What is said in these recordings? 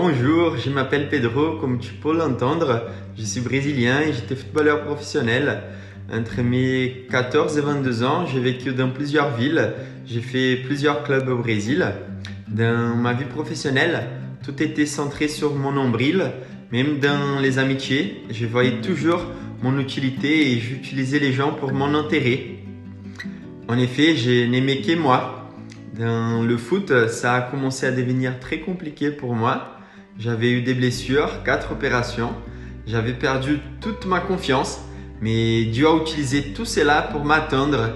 Bonjour, je m'appelle Pedro, comme tu peux l'entendre. Je suis brésilien et j'étais footballeur professionnel. Entre mes 14 et 22 ans, j'ai vécu dans plusieurs villes. J'ai fait plusieurs clubs au Brésil. Dans ma vie professionnelle, tout était centré sur mon nombril. Même dans les amitiés, je voyais toujours mon utilité et j'utilisais les gens pour mon intérêt. En effet, je n'aimais que moi. Dans le foot, ça a commencé à devenir très compliqué pour moi. J'avais eu des blessures, 4 opérations. J'avais perdu toute ma confiance, mais Dieu a utilisé tout cela pour m'atteindre.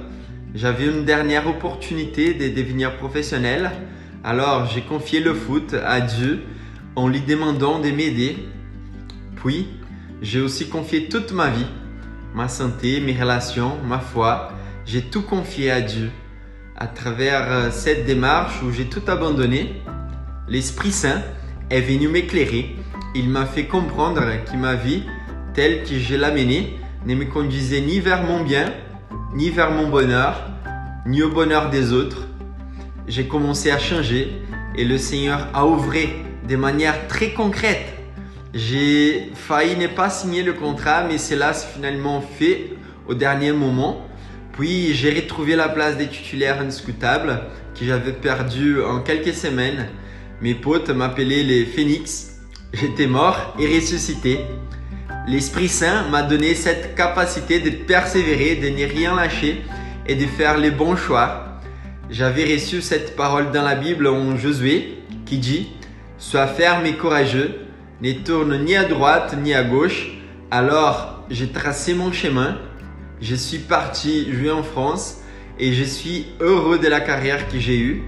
J'avais une dernière opportunité de devenir professionnel. Alors j'ai confié le foot à Dieu en lui demandant de m'aider. Puis, j'ai aussi confié toute ma vie, ma santé, mes relations, ma foi. J'ai tout confié à Dieu. À travers cette démarche où j'ai tout abandonné, l'Esprit Saint est venu m'éclairer. Il m'a fait comprendre que ma vie, telle que je l'ai menée, ne me conduisait ni vers mon bien, ni vers mon bonheur, ni au bonheur des autres. J'ai commencé à changer et le Seigneur a œuvré de manière très concrète. J'ai failli ne pas signer le contrat, mais cela s'est finalement fait au dernier moment. Puis j'ai retrouvé la place des titulaires indiscutables que j'avais perdue en quelques semaines. Mes potes m'appelaient les Phénix. J'étais mort et ressuscité. L'Esprit Saint m'a donné cette capacité de persévérer, de ne rien lâcher et de faire les bons choix. J'avais reçu cette parole dans la Bible en Josué qui dit « Sois ferme et courageux, ne tourne ni à droite ni à gauche. » Alors j'ai tracé mon chemin. Je suis parti jouer en France et je suis heureux de la carrière que j'ai eue.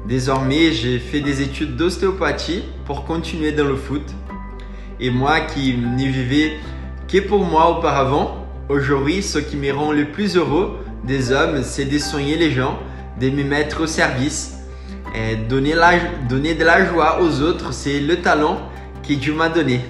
Désormais, j'ai fait des études d'ostéopathie pour continuer dans le foot. Et moi qui ne vivais que pour moi auparavant, aujourd'hui, ce qui me rend le plus heureux des hommes, c'est de soigner les gens, de me mettre au service. Et donner de la joie aux autres, c'est le talent que Dieu m'a donné.